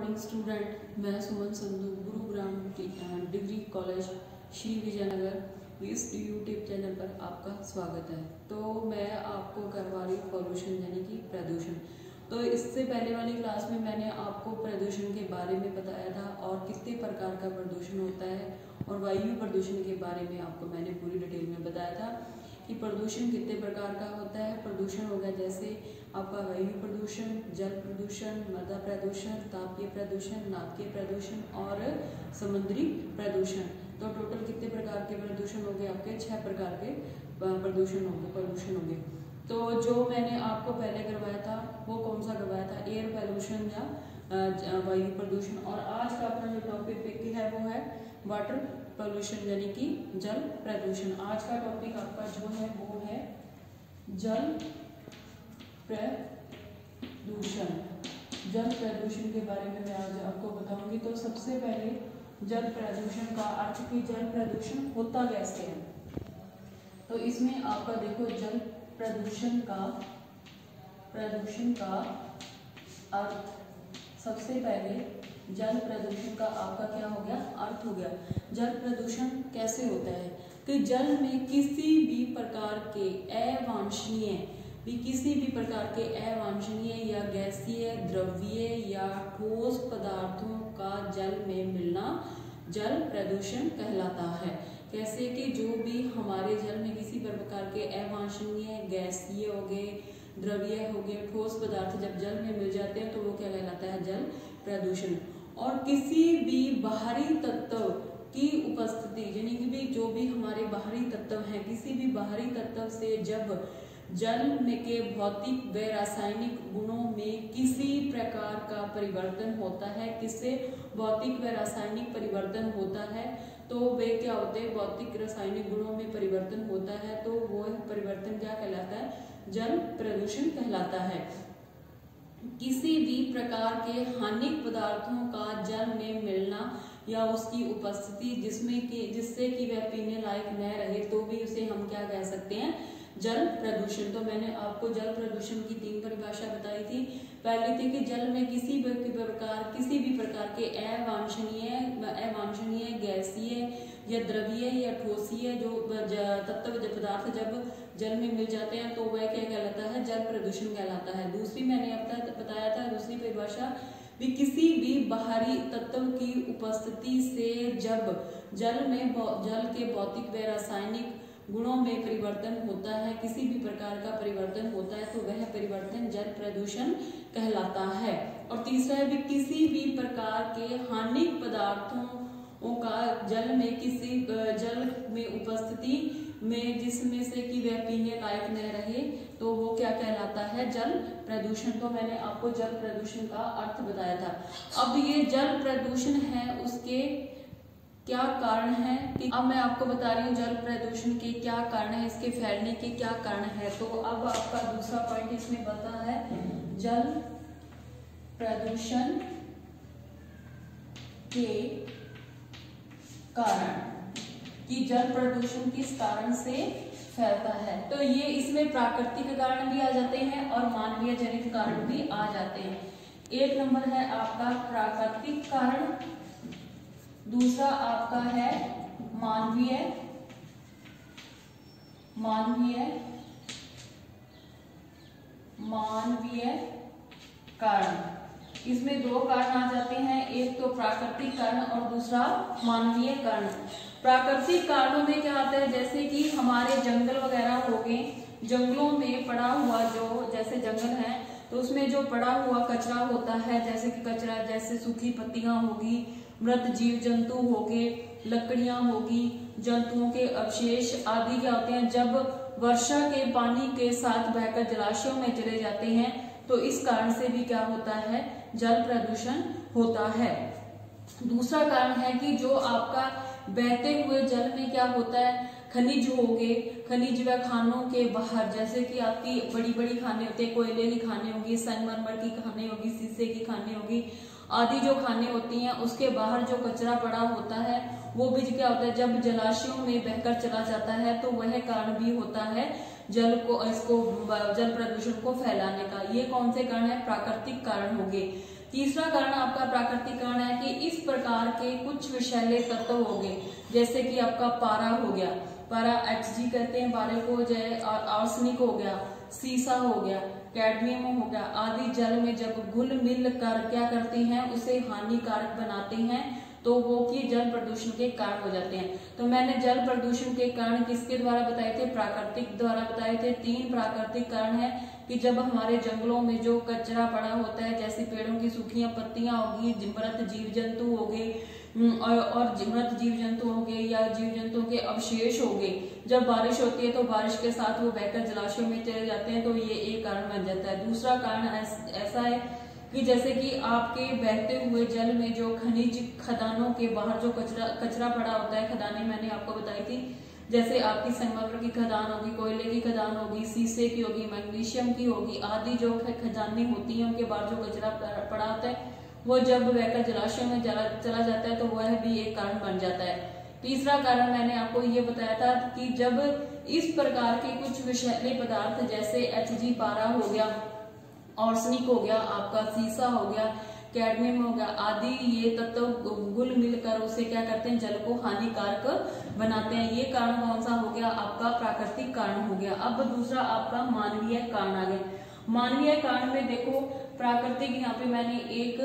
Morning student, मैं सुमन Sandhu Gurugram degree college Shri Vijayanagar इस YouTube channel पर आपका स्वागत है। तो मैं आपको करवा रही पॉल्यूशन यानी कि प्रदूषण। तो इससे पहले वाली क्लास में मैंने आपको प्रदूषण के बारे में बताया था और कितने प्रकार का प्रदूषण होता है, और वायु प्रदूषण के बारे में आपको मैंने पूरी डिटेल में बताया था कि प्रदूषण कितने प्रकार का होता है। प्रदूषण हो गया जैसे आपका वायु प्रदूषण, जल प्रदूषण, मृदा प्रदूषण, तापीय प्रदूषण, नाभिकीय प्रदूषण और समुद्री प्रदूषण। तो टोटल कितने प्रकार के प्रदूषण हो गए? आपके 6 प्रकार के प्रदूषण होंगे। तो जो मैंने आपको पहले करवाया था वो कौन सा करवाया था? एयर पोल्यूशन या वायु प्रदूषण। और आज का अपना जो टॉपिक है वो है वाटर पोल्यूशन यानी कि जल प्रदूषण। आज का टॉपिक आपका जो है वो है जल प्रदूषण। जल प्रदूषण के बारे में मैं आज आपको बताऊंगी। तो सबसे पहले जल प्रदूषण का अर्थ कि जल प्रदूषण होता कैसे है। तो इसमें आपका देखो जल प्रदूषण का अर्थ, सबसे पहले जल प्रदूषण का आपका क्या हो गया? अर्थ हो गया। जल प्रदूषण कैसे होता है कि जल में किसी भी प्रकार के अवांछनीय या गैसीय, द्रवीय या ठोस पदार्थों का जल में मिलना जल प्रदूषण कहलाता है। कैसे कि जो भी हमारे जल में किसी प्रकार के अवांछनीय, गैसीय हो गए, द्रवीय हो गए, ठोस पदार्थ जब जल में मिल जाते हैं तो वो क्या कहलाता है? जल प्रदूषण। और किसी भी बाहरी तत्व की उपस्थिति यानी कि भी जो भी हमारे बाहरी तत्व हैं, किसी भी बाहरी तत्व से जब जल में के भौतिक व रासायनिक गुणों में किसी प्रकार का परिवर्तन होता है, किससे? भौतिक व रासायनिक परिवर्तन होता है, तो वे क्या होते हैं? भौतिक रासायनिक गुणों में परिवर्तन होता है, तो वो परिवर्तन क्या कहलाता है? जल प्रदूषण कहलाता है। किसी भी प्रकार के हानिक पदार्थों का जल में मिलना या उसकी उपस्थिति जिससे कि वह पीने लायक न रहे तो भी उसे हम क्या कह सकते हैं? जल प्रदूषण। तो मैंने आपको जल प्रदूषण की 3 परिभाषा बताई थी। पहली थी कि जल में किसी भी प्रकार के अवांछनीय, गैसीय या द्रवीय या ठोसीय जो पदार्थ जब जल में मिल जाते हैं तो वह क्या कहलाता है? जल प्रदूषण कहलाता है। दूसरी मैंने अब बताया था, दूसरी परिभाषा भी किसी भी बाहरी तत्व की उपस्थिति से जब जल के भौतिक व रासायनिक गुणों में परिवर्तन होता है, किसी भी प्रकार का परिवर्तन होता है, तो वह परिवर्तन जल प्रदूषण कहलाता है। और तीसरा है भी किसी भी प्रकार के हानिक पदार्थों का जल में उपस्थिति में जिसमें से कि वह पीने लायक न रहे तो वो क्या कहलाता है? जल प्रदूषण। तो मैंने आपको जल प्रदूषण का अर्थ बताया था। अब ये जल प्रदूषण है, उसके क्या कारण है कि अब मैं आपको बता रही हूँ जल प्रदूषण के क्या कारण है, इसके फैलने के क्या कारण है। तो अब आपका दूसरा पॉइंट इसमें बता है जल प्रदूषण के कारण, कि जल प्रदूषण किस कारण से फैलता है। तो ये इसमें प्राकृतिक कारण भी आ जाते हैं और मानवीय जनित कारण भी आ जाते हैं। एक नंबर है आपका प्राकृतिक कारण, दूसरा आपका है मानवीय कारण। इसमें 2 कारण आ जाते हैं, एक तो प्राकृतिक कारण और दूसरा मानवीय कारण। प्राकृतिक कारणों में क्या आता है? जैसे कि हमारे जंगल वगैरह हो गए, जंगलों में पड़ा हुआ जो जैसे जंगल है तो उसमें जो पड़ा हुआ कचरा होता है, जैसे कि कचरा जैसे सूखी पत्तियां होगी, मृत जीव जंतु हो गए, लकड़ियां होगी, जंतुओं के अवशेष आदि क्या होते हैं? जब वर्षा के पानी के साथ बहकर जलाशयों में चले जाते हैं तो इस कारण से भी क्या होता है? जल प्रदूषण होता है। दूसरा कारण है कि जो आपका बहते हुए जल में क्या होता है? खनिज हो गए, खनिज व खानों के बाहर, जैसे कि आपकी बड़ी बड़ी खाने होते हैं, कोयले की खाने होगी, संगमरमर की खाने होगी, शीशे की खाने होगी आदि जो खाने होती हैं, उसके बाहर जो कचरा पड़ा होता है वो भी क्या होता है? जब जलाशयों में बहकर चला जाता है तो वह कारण भी होता है जल प्रदूषण को फैलाने का। ये कौन से कारण है? प्राकृतिक कारण हो गए। तीसरा कारण आपका प्राकृतिक कारण है कि इस प्रकार के कुछ विषैले तत्व हो गए, जैसे कि आपका पारा हो गया, पारा Hg कहते हैं पारे को, जय आर्सेनिक हो गया, सीसा हो गया, कैडमियम हो गया आदि जल में जब घुल मिल कर क्या करते हैं, उसे हानिकारक बनाते हैं, तो वो कि जल प्रदूषण के कारण हो जाते हैं। तो मैंने जल प्रदूषण के कारण किसके द्वारा बताए थे, प्राकृतिक द्वारा बताए थे। 3 प्राकृतिक कारण है कि जब हमारे जंगलों में जो कचरा पड़ा होता है, जैसे पेड़ों की सूखी पत्तियां होगी, मृत जीव जंतु हो गए और मृत जीव जंतु हो गए या जीव जंतुओं के अवशेष हो गए, जब बारिश होती है तो बारिश के साथ वो बहकर जलाशयों में चले जाते हैं, तो ये एक कारण बन जाता है। दूसरा कारण ऐसा है कि जैसे कि आपके बहते हुए जल में जो खनिज खदानों के बाहर जो कचरा पड़ा होता है, खदानें मैंने आपको बताई थी, जैसे आपकी संगमरमर की खदान होगी, कोयले की खदान होगी, शीशे की होगी, मैग्नीशियम की होगी आदि जो खदानें होती हैं, उनके बाहर जो कचरा पड़ा होता है वो जब बहकर जलाशय में चला जाता है तो वह भी एक कारण बन जाता है। तीसरा कारण मैंने आपको ये बताया था कि जब इस प्रकार के कुछ विषैले पदार्थ जैसे Hg पारा हो गया, आर्सेनिक हो गया, आपका सीसा हो गया, कैडमियम हो गया आदि ये तत्व घुल मिलकर उसे क्या करते हैं, जल को हानिकारक बनाते हैं। ये कारण कौन सा हो गया, आपका प्राकृतिक कारण हो गया। अब दूसरा आपका मानवीय कारण आ गया। मानवीय कारण में देखो प्राकृतिक, यहाँ पे मैंने एक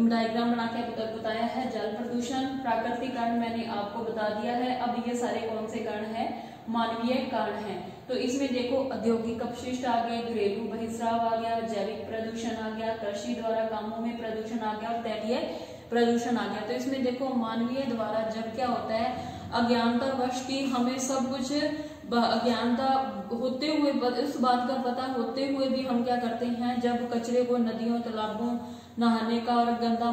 डायग्राम बना के बताया है जल प्रदूषण, प्राकृतिक कारण मैंने आपको बता दिया है। अब ये सारे कौन से कारण है, मानवीय कारण है। तो इसमें देखो औद्योगिक अपशिष्ट आ गए, घरेलू बहिस्राव आ गया, जैविक प्रदूषण आ गया, कृषि द्वारा कामों में प्रदूषण आ गया और तैलीय प्रदूषण आ गया। तो इसमें देखो मानवीय द्वारा जब क्या होता है, अज्ञानतावश की हमें सब कुछ अज्ञानता होते हुए, इस बात का पता होते हुए भी हम क्या करते हैं, जब कचरे को नदियों तालाबों नहाने का और गंदा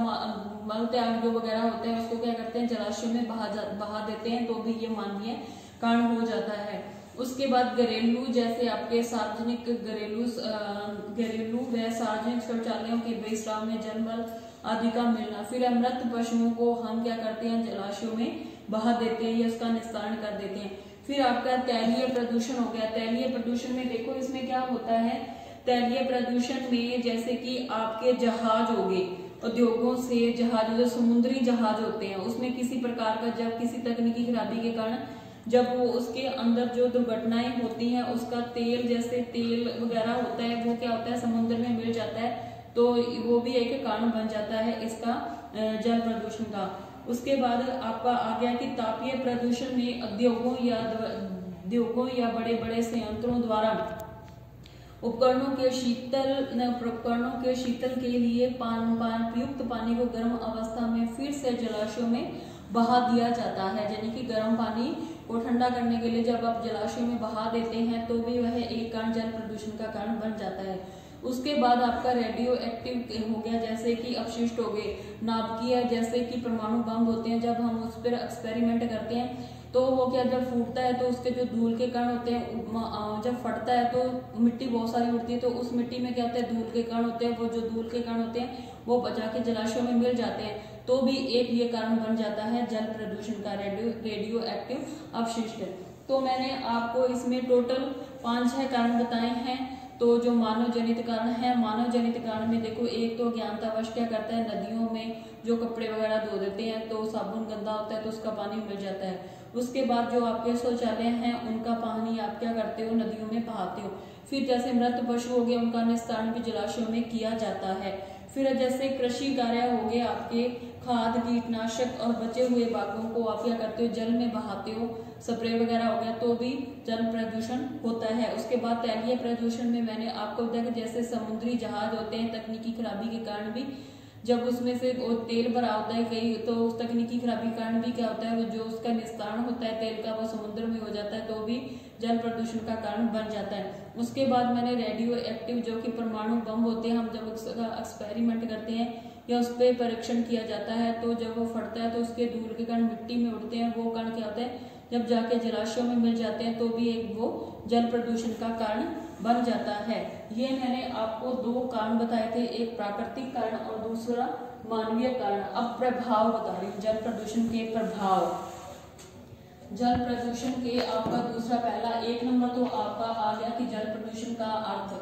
मल त्याग जो वगैरह होते हैं उसको क्या करते हैं, जलाशय में बहा देते हैं, तो भी ये मानवीय कारण हो जाता है। उसके बाद घरेलू, जैसे आपके सार्वजनिक घरेलू व सार्वजनिक शौचालयों के बहिस्राव में जलमल आदि का मिलना। फिर मृत पशुओं को हम क्या करते हैं, जलाशयों में बहा देते हैं या उसका निस्तारण कर देते हैं। फिर आपका तैलीय प्रदूषण हो गया। तैलीय प्रदूषण में देखो इसमें क्या होता है, तैलीय प्रदूषण में जैसे कि आपके जहाज हो गए, उद्योगों से जहाज, जो समुद्री जहाज होते हैं उसमें किसी प्रकार का जब किसी तकनीकी खराबी के कारण जब वो उसके अंदर जो दुर्घटनाएं होती हैं, उसका तेल जैसे तेल वगैरह होता है वो क्या होता है, समुद्र में मिल जाता है, तो वो भी एक कारण बन जाता है इसका जल प्रदूषण का। उसके बाद आपका आ गया कि तापीय प्रदूषण में उद्योगों या बड़े बड़े संयंत्रों द्वारा उपकरणों के शीतल के लिए प्रयुक्त पानी को गर्म अवस्था में फिर से जलाशयों में बहा दिया जाता है। यानी कि गर्म पानी को ठंडा करने के लिए जब आप जलाशय में बहा देते हैं तो भी वह एक कारण जल प्रदूषण का कारण बन जाता है। उसके बाद आपका रेडियो एक्टिव हो गया, जैसे कि अपशिष्ट हो गए, नाभिकीय जैसे कि परमाणु बम होते हैं, जब हम उस पर एक्सपेरिमेंट करते हैं तो वो क्या जब फूटता है तो उसके जो धूल के कण होते हैं, जब फटता है तो मिट्टी बहुत सारी उड़ती है, तो उस मिट्टी में क्या होता है, धूल के कण होते हैं, वो जो धूल के कण होते हैं वो बचा के जलाशयों में मिल जाते हैं, तो भी एक ये कारण बन जाता है जल प्रदूषण का, रेडियो एक्टिव अपशिष्ट। तो मैंने आपको इसमें टोटल 5-6 कारण बताए हैं। तो जो मानव जनित कारण है, मानव जनित कारण में देखो एक तो अज्ञानतावश क्या करता है, नदियों में जो कपड़े वगैरह धो देते हैं तो साबुन गंदा होता है तो उसका पानी मिल जाता है। उसके बाद जो आपके शौचालय हैं उनका पानी आप क्या करते हो, नदियों में बहाते हो। फिर जैसे मृत पशु हो गए उनका निस्तारण भी जलाशयों में किया जाता है। फिर जैसे कृषि कार्य हो गए, आपके खाद कीटनाशक और बचे हुए भागों को आप क्या करते हो, जल में बहाते हो, स्प्रे वगैरह हो गया, तो भी जल प्रदूषण होता है। उसके बाद तैलीय प्रदूषण में मैंने आपको बताया कि जैसे समुद्री जहाज होते हैं, तकनीकी खराबी के कारण भी जब उसमें से तेल भरा होता है कई, तो उस तकनीकी खराबी के कारण भी क्या होता है, वो जो उसका निस्तारण होता है तेल का वो समुद्र में हो जाता है, तो भी जल प्रदूषण का कारण बन जाता है। उसके बाद मैंने रेडियो एक्टिव जो कि परमाणु बम होते हैं, हम जब उसका एक्सपेरिमेंट करते हैं या उस पर परीक्षण किया जाता है तो जब वो फटता है तो उसके धूल के कण मिट्टी में उड़ते हैं, वो कण क्या होता है जब जाके जलाशयों में मिल जाते हैं तो भी एक वो जल प्रदूषण का कारण बन जाता है। ये मैंने आपको 2 कारण बताए थे, एक प्राकृतिक कारण और दूसरा मानवीय कारण। अब प्रभाव बता रही हूँ, जल प्रदूषण के प्रभाव। जल प्रदूषण के आपका दूसरा पहला 1 नंबर तो आपका आ गया कि जल प्रदूषण का अर्थ,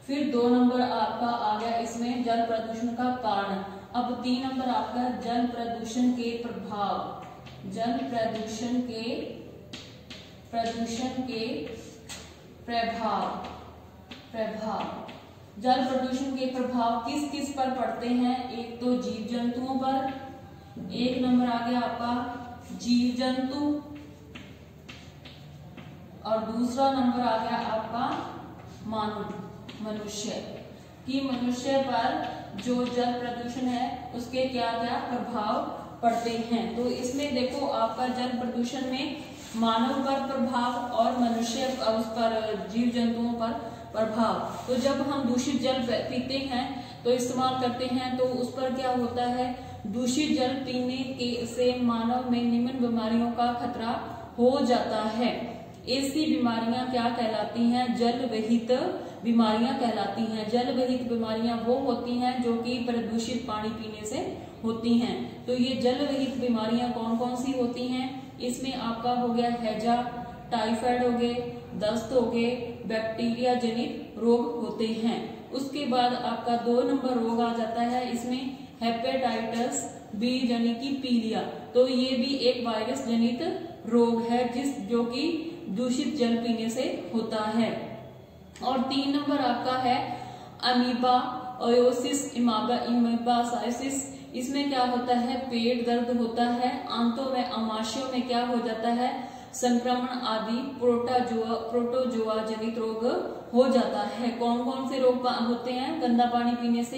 फिर 2 नंबर आपका आ गया इसमें जल प्रदूषण का कारण। अब 3 नंबर आपका जल प्रदूषण के प्रभाव। जल प्रदूषण के प्रभाव जल प्रदूषण के प्रभाव किस किस पर पड़ते हैं? एक तो जीव जंतुओं पर, एक नंबर आ गया आपका जीव जंतु, और दूसरा नंबर आ गया आपका मानव मनुष्य, कि मनुष्य पर जो जल प्रदूषण है उसके क्या क्या प्रभाव पड़ते हैं। तो इसमें देखो आपका जल प्रदूषण में मानव पर प्रभाव और मनुष्य उस पर जीव जंतुओं पर प्रभाव। तो जब हम दूषित जल पीते हैं तो इस्तेमाल करते हैं तो उस पर क्या होता है, दूषित जल पीने के से मानव में निम्न बीमारियों का खतरा हो जाता है। ऐसी बीमारियां क्या कहलाती हैं? जल विहित बीमारियां कहलाती हैं। जल विहित बीमारियां वो होती हैं जो कि प्रदूषित पानी पीने से होती हैं। तो ये जल विहित बीमारियां कौन कौन सी होती हैं? इसमें आपका हो गया हैजा, टाइफाइड हो गए, दस्त हो गए, बैक्टीरिया जनित रोग होते हैं। उसके बाद आपका 2 नंबर रोग आ जाता है, इसमें हेपेटाइटिस बी यानी कि पीलिया। तो ये भी एक वायरस जनित रोग है जो कि दूषित जल पीने से होता है। और 3 नंबर आपका है अमीबा ओयोसिस इमाबासाइसिस। इसमें क्या होता है, पेट दर्द होता है, आंतों में आमाशयों में क्या हो जाता है, संक्रमण आदि प्रोटोजोआ जनित रोग हो जाता है। कौन कौन से रोग होते हैं गंदा पानी पीने से?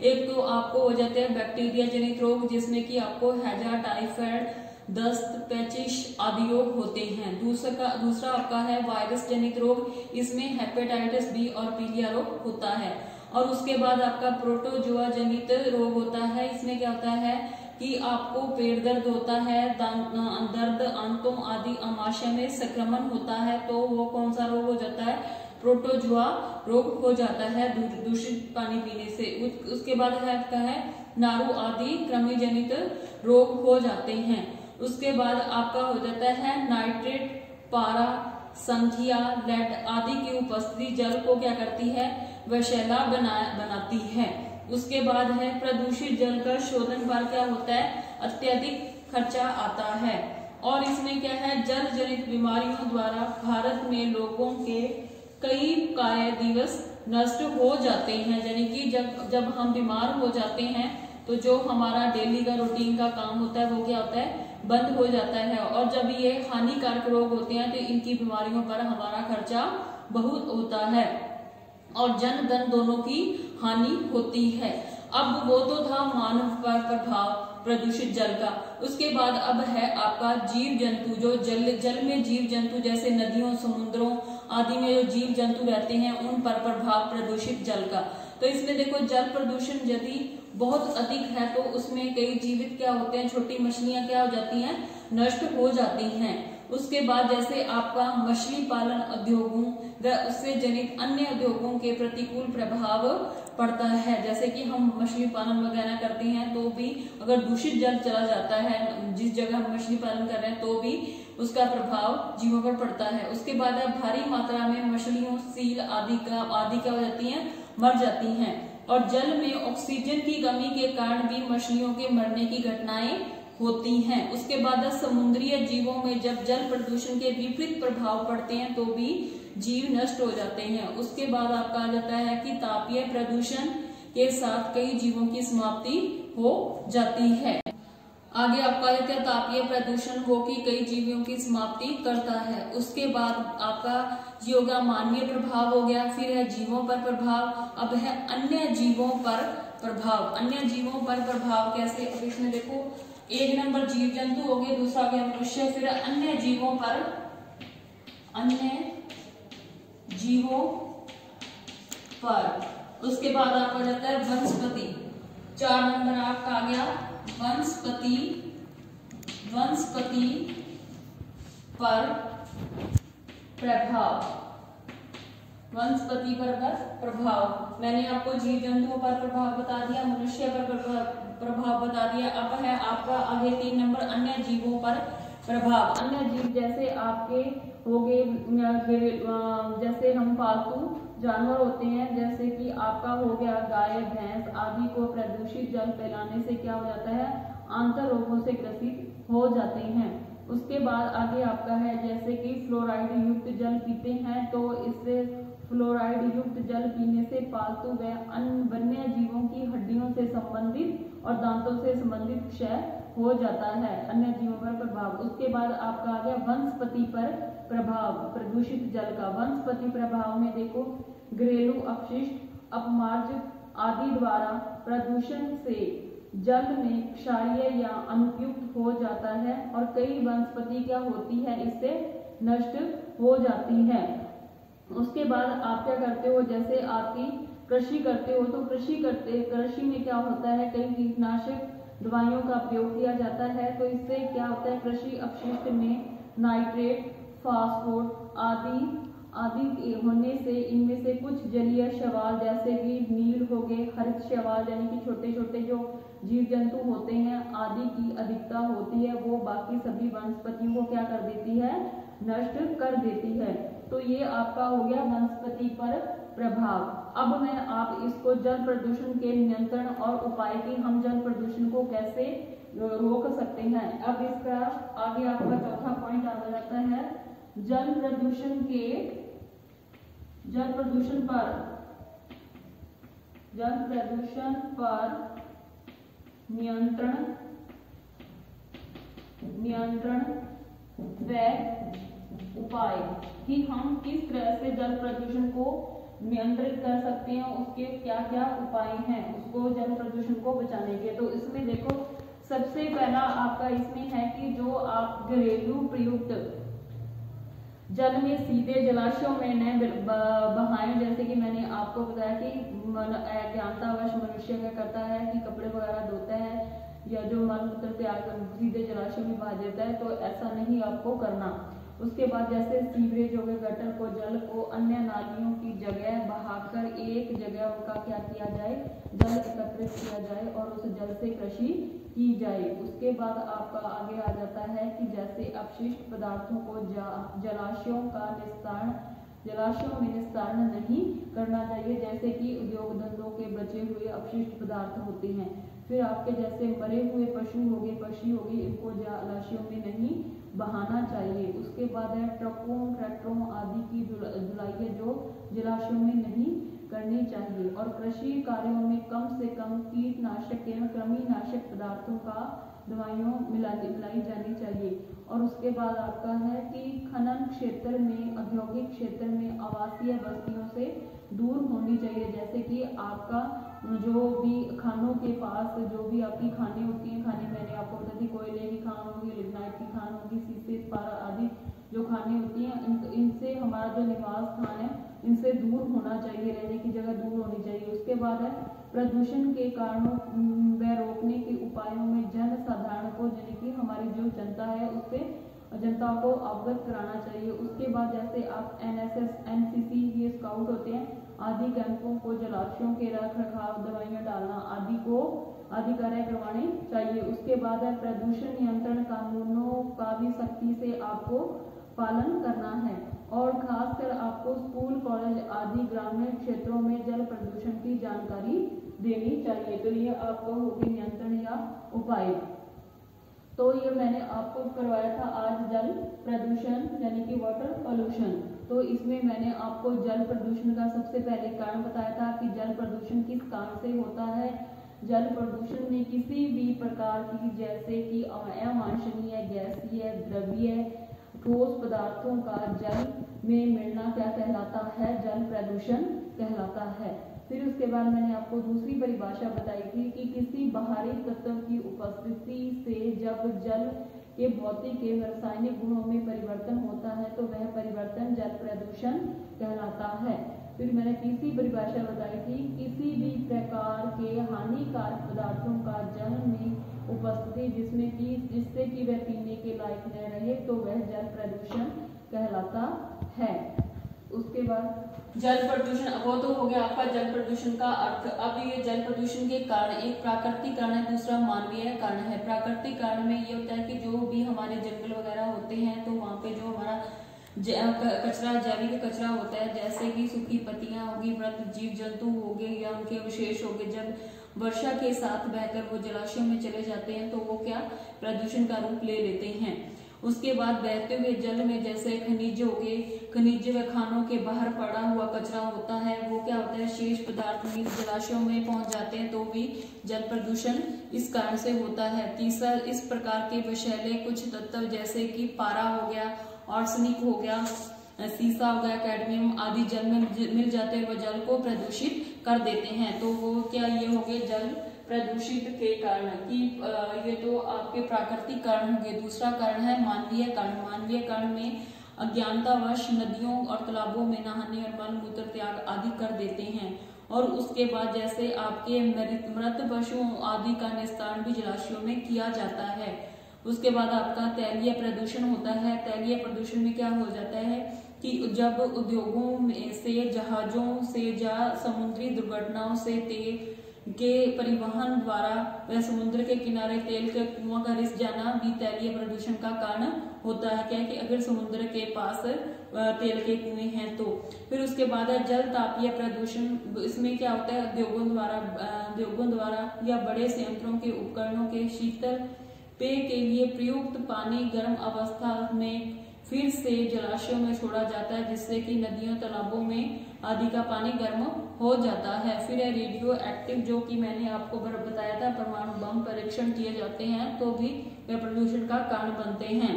एक तो आपको हो जाते हैं बैक्टीरिया जनित रोग, जिसमें कि आपको हैजा, टाइफाइड, दस्त, पेचिश आदि रोग होते हैं। दूसरा आपका है वायरस जनित रोग, इसमें हेपेटाइटिस बी और पीलिया रोग होता है। और उसके बाद आपका प्रोटोजोआ जनित रोग होता है, इसमें क्या होता है कि आपको पेट दर्द होता है, दर्द आंतों आदि आमाशय में संक्रमण होता है। तो वो कौन सा रोग हो जाता है, प्रोटोजोआ रोग हो जाता है दूषित पानी पीने से। उसके बाद है आपका है नारू आदि कृमि जनित रोग हो जाते हैं। उसके बाद आपका हो जाता है नाइट्रेट, पारा, संख्या, लेड आदि की उपस्थिति जल को क्या करती है, विषैला बनाती है। उसके बाद है प्रदूषित जल का शोधन पर क्या होता है, अत्यधिक खर्चा आता है। और इसमें क्या है, जल जनित बीमारियों द्वारा भारत में लोगों के कई कार्य दिवस नष्ट हो जाते हैं। यानी कि जब हम बीमार हो जाते हैं तो जो हमारा डेली का रूटीन का काम होता है वो क्या होता है, बंद हो जाता है। और जब ये हानिकारक रोग होते हैं तो इनकी बीमारियों पर हमारा खर्चा बहुत होता है और जन धन दोनों की हानि होती है। अब वो तो था मानव पर प्रभाव प्रदूषित जल का। उसके बाद अब है आपका जीव जंतु, जो जल में जीव जंतु जैसे नदियों, समुद्रों आदि में जो जीव जंतु रहते हैं उन पर प्रभाव प्रदूषित जल का। तो इसमें देखो जल प्रदूषण यदि बहुत अधिक है तो उसमें कई जीवित क्या होते हैं, छोटी मछलियां क्या हो जाती हैं, नष्ट हो जाती हैं। उसके बाद जैसे आपका मछली पालन उद्योगों व उससे जनित अन्य उद्योगों के प्रतिकूल प्रभाव पड़ता है। जैसे कि हम मछली पालन वगैरह करते हैं तो भी अगर दूषित जल चला जाता है जिस जगह हम मछली पालन कर रहे हैं तो भी उसका प्रभाव जीवों पर पड़ता है। उसके बाद भारी मात्रा में मछलियों, सील आदि क्या हो जाती हैं, मर जाती हैं। और जल में ऑक्सीजन की कमी के कारण भी मछलियों के मरने की घटनाएं होती हैं। उसके बाद समुद्रीय जीवों में जब जल प्रदूषण के विपरीत प्रभाव पड़ते हैं तो भी जीव नष्ट हो जाते हैं। उसके बाद आपका आ जाता है कि तापीय प्रदूषण के साथ कई जीवों की समाप्ति हो जाती है। आगे आपका क्या तापीय प्रदूषण वो कि कई जीवों की समाप्ति करता है। उसके बाद आपका ये होगा मानवीय प्रभाव हो गया, फिर है जीवों पर प्रभाव, अब है अन्य जीवों पर प्रभाव। अन्य जीवों पर प्रभाव कैसे, अब इसमें देखो एक नंबर जीव जंतु हो गए, दूसरा हो गया मनुष्य, फिर अन्य जीवों पर, अन्य जीवों पर। उसके बाद आपका जाता है वनस्पति, 4 नंबर आपका आ गया वनस्पति पर प्रभाव। वनस्पति पर प्रभाव मैंने आपको जीव जंतुओं पर प्रभाव बता दिया, मनुष्य पर प्रभाव बता दिया। अब है आपका आगे 3 नंबर अन्य जीवों पर प्रभाव। अन्य जीव जैसे आपके हो गए, जैसे हम पालतू जानवर होते हैं, जैसे कि आपका हो गया गाय, भैंस आदि को प्रदूषित जल पिलाने से क्या हो जाता है, आंतर रोगों से ग्रसित हो जाते हैं। उसके बाद आगे आपका है जैसे कि फ्लोराइड युक्त जल पीते हैं तो इससे फ्लोराइड युक्त जल पीने से पालतू व अन्य वन्य जीवों की हड्डियों से संबंधित और दांतों से संबंधित क्षय हो जाता है, अन्य जीवों पर प्रभाव। उसके बाद आपका आ गया वनस्पति पर प्रभाव प्रदूषित जल का। वनस्पति प्रभाव में देखो घरेलू अपशिष्ट, अपमार्ज आदि द्वारा प्रदूषण से जल में क्षारीय या अनुपयुक्त हो जाता है और कई वनस्पति क्या होती है, इससे नष्ट हो जाती है। उसके बाद आप क्या करते हो, जैसे आपकी कृषि करते हो तो कृषि में क्या होता है, कई कीटनाशक दवाइयों का प्रयोग किया जाता है तो इससे क्या होता है, कृषि अपशिष्ट में नाइट्रेट, फास्फोर आदि होने से इनमें से कुछ जलीय शैवाल जैसे कि नील हो गए, हरित शैवाल यानी कि छोटे छोटे जो जीव जंतु होते हैं आदि की अधिकता होती है, वो बाकी सभी वनस्पतियों को क्या कर देती है, नष्ट कर देती है। तो ये आपका हो गया वनस्पति पर प्रभाव। अब मैं आप इसको जल प्रदूषण के नियंत्रण और उपाय की हम जल प्रदूषण को कैसे रोक सकते हैं। अब इसका आगे आपका चौथा पॉइंट आ जाता है जल प्रदूषण पर नियंत्रण व उपाय कि हम किस तरह से जल प्रदूषण को नियंत्रित कर सकते हैं, उसके क्या क्या उपाय हैं उसको जल प्रदूषण को बचाने के। तो इसमें देखो सबसे पहला आपका इसमें है कि जो आप घरेलू प्रयुक्त जल में सीधे जलाशयों में न बहाएं। जैसे कि मैंने आपको बताया कि अज्ञानतावश मनुष्य क्या करता है कि कपड़े वगैरह धोता है या जो मल मूत्र त्याग कर सीधे जलाशय में बहा देता है, तो ऐसा नहीं आपको करना। उसके बाद जैसे सीवरेज हो गए, गटर को जल को अन्य नालियों की जगह बहाकर एक जगह उनका क्या किया जाए, जल एकत्रित किया जाए और उस जल से कृषि की जाए। उसके बाद आपका आगे आ जाता है कि जैसे अपशिष्ट पदार्थों को जलाशयों में निस्तारण नहीं करना चाहिए, जैसे कि उद्योग धंधों के बचे हुए अपशिष्ट पदार्थ होते हैं। फिर आपके जैसे मरे हुए पशु हो गए, पक्षी हो गए, इनको जलाशयों में नहीं बहाना चाहिए। उसके बाद है ट्रकों, ट्रैक्टरों आदि की धुलाई जो जलाशयों में नहीं करनी चाहिए और कृषि कार्यों में कम से कम कीटनाशक एवं कृमिनाशक पदार्थों का दवाइयों मिलाई जानी चाहिए। और उसके बाद आपका है कि खनन क्षेत्र में, औद्योगिक क्षेत्र में आवासीय बस्तियों से दूर होनी चाहिए। जैसे कि आपका जो भी खानों के पास जो भी आपकी खाने होती हैं, खाने मैंने आपको बता दी कोयले की खान होगी, लिग्नाइट की खान होगी, शीशे, पारा आदि जो खाने होती हैं, इनसे हमारा जो निवास स्थान है इनसे दूर होना चाहिए, रहने की जगह दूर होनी चाहिए। उसके बाद है प्रदूषण के कारणों व रोकने के उपायों में जन साधारण को यानी कि हमारी जो जनता है उससे जनता को अवगत कराना चाहिए। उसके बाद जैसे आप NSS, NCC ये स्काउट होते हैं आदि कैंपों को जलाशयों के रख रखाव, दवाइयाँ डालना आदि कार्य करवाने चाहिए। उसके बाद है प्रदूषण नियंत्रण कानूनों का भी सख्ती से आपको पालन करना है और खासकर आपको स्कूल, कॉलेज आदि ग्रामीण क्षेत्रों में जल प्रदूषण की जानकारी देनी चाहिए। तो ये आपको होगी नियंत्रण या उपाय। तो ये मैंने आपको करवाया था आज जल प्रदूषण यानी कि वाटर पोल्यूशन। तो इसमें मैंने आपको जल प्रदूषण का सबसे पहले कारण बताया था कि जल प्रदूषण किस कारण से होता है। जल प्रदूषण में किसी भी प्रकार की जैसे कि अवांछनीय, गैसीय, द्रवीय, ठोस पदार्थों का जल में मिलना क्या कहलाता है, जल प्रदूषण कहलाता है। फिर उसके बाद मैंने आपको दूसरी परिभाषा बताई थी कि किसी बाहरी तत्व की उपस्थिति से जब जल के भौतिक एवं रासायनिक गुणों में परिवर्तन होता है तो वह परिवर्तन जल प्रदूषण कहलाता है। फिर मैंने तीसरी परिभाषा बताई थी किसी भी प्रकार के हानिकारक पदार्थों का जल में उपस्थिति जिससे कि वह पीने के लायक न रहे तो वह जल प्रदूषण कहलाता है। उसके बाद जल प्रदूषण वो तो हो गया आपका जल प्रदूषण का अर्थ। अब ये जल प्रदूषण के कारण एक प्राकृतिक कारण है, दूसरा मानवीय कारण है। प्राकृतिक कारण में ये होता है कि जो भी हमारे जंगल वगैरह होते हैं तो वहाँ पे जो हमारा कचरा जैविक कचरा होता है, जैसे कि सूखी पत्तियां होगी, मृत जीव जंतु हो गए या उनके अवशेष हो गए, जब वर्षा के साथ बहकर वो जलाशयों में चले जाते हैं तो वो क्या प्रदूषण का रूप ले लेते हैं। उसके बाद बहते हुए जल में जैसे खनिज हो गए, खनिज व खानों के बाहर पड़ा हुआ कचरा होता है, वो क्या होता है शेष पदार्थ में जलाशयों में पहुंच जाते हैं तो भी जल प्रदूषण इस कारण से होता है। तीसरा, इस प्रकार के विषैले कुछ तत्व जैसे कि पारा हो गया, आर्सेनिक हो गया, सीसा हो गया, कैडमियम आदि जल में मिल जाते हैं, वो जल को प्रदूषित कर देते हैं। तो वो क्या, ये हो गए जल प्रदूषित के कारण कि ये तो आपके प्राकृतिक कारण होंगे। दूसरा कारण है मानवीय कारण। मानवीय कारण में अज्ञानतावश नदियों और तालाबों में नहाने और मल मूत्र त्याग आदि कर देते हैं। और उसके बाद जैसे आपके मृत पशुओं आदि का निस्तारण भी जलाशयों में किया जाता है। उसके बाद आपका तैलीय प्रदूषण होता है। तैलीय प्रदूषण में क्या हो जाता है कि जब उद्योगों में से, जहाजों से या समुद्री दुर्घटनाओं से तेल के परिवहन द्वारा वह समुद्र के किनारे तेल के कुआं का रिस जाना भी तैलीय प्रदूषण का कारण होता है। क्या कि अगर समुद्र के पास तेल के कुएं हैं तो। फिर उसके बाद है जल तापीय प्रदूषण। इसमें क्या होता है उद्योगों द्वारा या बड़े संयंत्रों के उपकरणों के शीतल पेय के लिए प्रयुक्त पानी गर्म अवस्था में फिर से जलाशयों में छोड़ा जाता है, जिससे कि नदियों तालाबों में आदि का पानी गर्म हो जाता है। फिर है रेडियो एक्टिव, जो कि मैंने आपको बताया था, परमाणु बम परीक्षण किए जाते हैं तो भी वे प्रदूषण का कारण बनते हैं।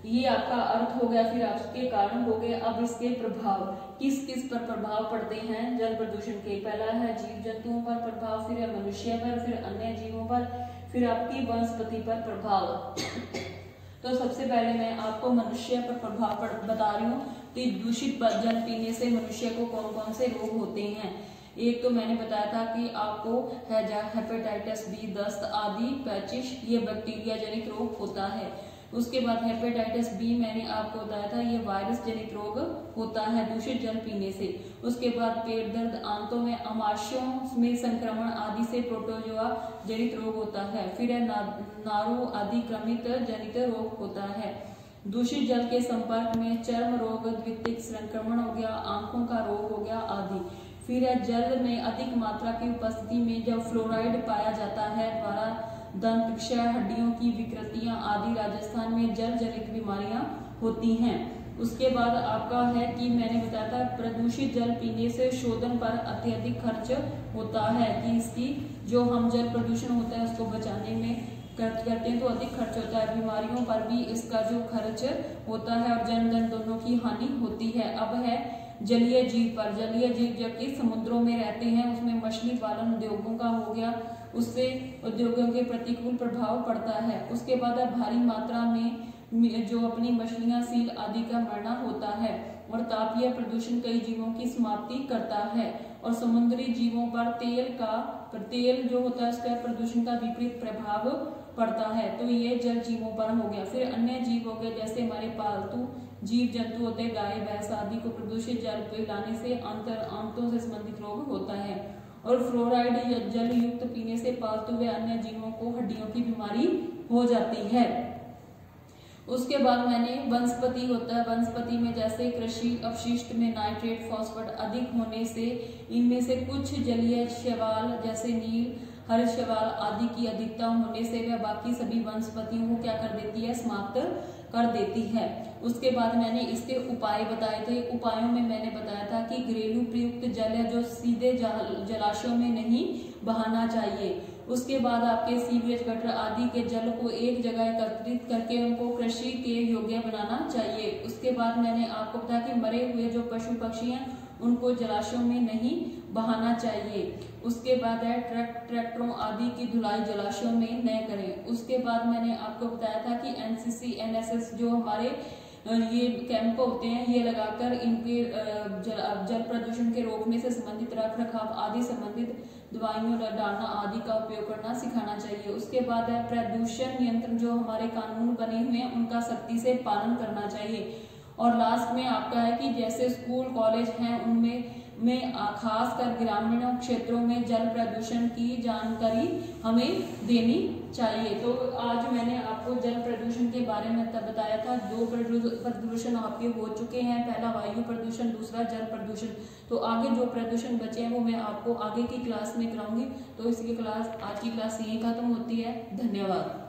ये आपका अर्थ हो गया। फिर आपके कारण हो गए। अब इसके प्रभाव किस किस पर प्रभाव पड़ते हैं जल प्रदूषण के। पहला है जीव जंतुओं पर प्रभाव, फिर है मनुष्य पर, फिर अन्य जीवों पर, फिर आपकी वनस्पति पर प्रभाव। तो सबसे पहले मैं आपको मनुष्य पर प्रभाव बता रही हूँ कि दूषित जल पीने से मनुष्य को कौन कौन से रोग होते हैं। एक तो मैंने बताया था कि आपको हेपेटाइटिस बी, दस्त आदि, पैचिश, ये बैक्टीरिया जनित रोग होता है। उसके बाद हेपेटाइटिस बी मैंने आपको बताया था, ये वायरस जनित रोग होता है दूषित जल पीने से। उसके बाद पेट दर्द, आंतों में अमाशयों में संक्रमण आदि से प्रोटोजोआ जनित रोग होता है। फिर है नारो आदि क्रमित जनित रोग होता है। दूषित जल के संपर्क में चर्म रोग, द्वितीयक संक्रमण हो गया, आंखों का रोग हो गया आदि। फिर है जल में अधिक मात्रा की उपस्थिति में जब फ्लोराइड पाया जाता है द्वारा दंत क्षय, हड्डियों की विकृतियां आदि राजस्थान में जल जनित बीमारियां होती हैं। उसके बाद आपका है कि मैंने बताया था प्रदूषित जल पीने से शोधन पर अत्यधिक खर्च होता है, कि इसकी जो हम जल प्रदूषण होता है उसको बचाने में करते हैं तो अधिक खर्च होता है। बीमारियों पर भी इसका जो खर्च होता है और जन धन दोनों की हानि होती है। अब है जलीय जीव पर। जलीय जीव जबकि समुद्रों में रहते हैं, उसमें मछली पालन उद्योगों का हो गया, उससे उद्योगों के प्रतिकूल प्रभाव पड़ता है। उसके बाद भारी मात्रा में जो अपनी मछलियां, सील आदि का मरना होता है। और तापीय प्रदूषण कई जीवों की समाप्ति करता है। और समुद्री जीवों पर तेल जो होता है उसका प्रदूषण का विपरीत प्रभाव पड़ता है। तो ये जल जीवों पर हो गया। फिर अन्य जीव हो गए, जैसे हमारे पालतू जीव जंतु होते हैं, गाय भैंस आदि को प्रदूषित जल पिलाने से आंतों से संबंधित रोग होता है। और फ्लोराइड जल युक्त पीने से पालतू व अन्य जीवों को हड्डियों की बीमारी हो जाती है। उसके बाद मैंने वनस्पति होता है। वनस्पति में जैसे कृषि अपशिष्ट में नाइट्रेट, फॉस्फेट अधिक होने से इनमें से कुछ जलीय शैवाल जैसे नील, हरित शैवाल आदि की अधिकता होने से वह बाकी सभी वनस्पतियों को क्या कर देती है, समाप्त कर देती है। उसके बाद मैंने इसके उपाय बताए थे। उपायों में मैंने बताया था कि घरेलू प्रयुक्त जल है जो सीधे जलाशयों में नहीं बहाना चाहिए। उसके बाद आपके सीवेज, गटर आदि के जल को एक जगह एकत्रित करके उनको कृषि के योग्य बनाना चाहिए। उसके बाद मैंने आपको बताया कि मरे हुए जो पशु पक्षी हैं उनको जलाशयों में नहीं बहाना चाहिए। उसके बाद है ट्रैक्टरों आदि की धुलाई जलाशयों में न करें। उसके बाद मैंने आपको बताया था कि एनसीसी, एनएसएस जो हमारे ये कैंप होते हैं ये लगाकर इनके जल प्रदूषण के रोकने से संबंधित रख रखाव आदि संबंधित दवाइयों डालना आदि का उपयोग करना सिखाना चाहिए। उसके बाद है प्रदूषण नियंत्रण जो हमारे कानून बने हुए हैं उनका सख्ती से पालन करना चाहिए। और लास्ट में आपका है कि जैसे स्कूल कॉलेज हैं उनमें में खासकर ग्रामीण क्षेत्रों में जल प्रदूषण की जानकारी हमें देनी चाहिए। तो आज मैंने आपको जल प्रदूषण के बारे में तब बताया था। 2 प्रदूषण आपके हो चुके हैं, पहला वायु प्रदूषण, दूसरा जल प्रदूषण। तो आगे जो प्रदूषण बचे हैं वो मैं आपको आगे की क्लास में कराऊंगी। तो इसकी क्लास, आज की क्लास यही खत्म होती है। धन्यवाद।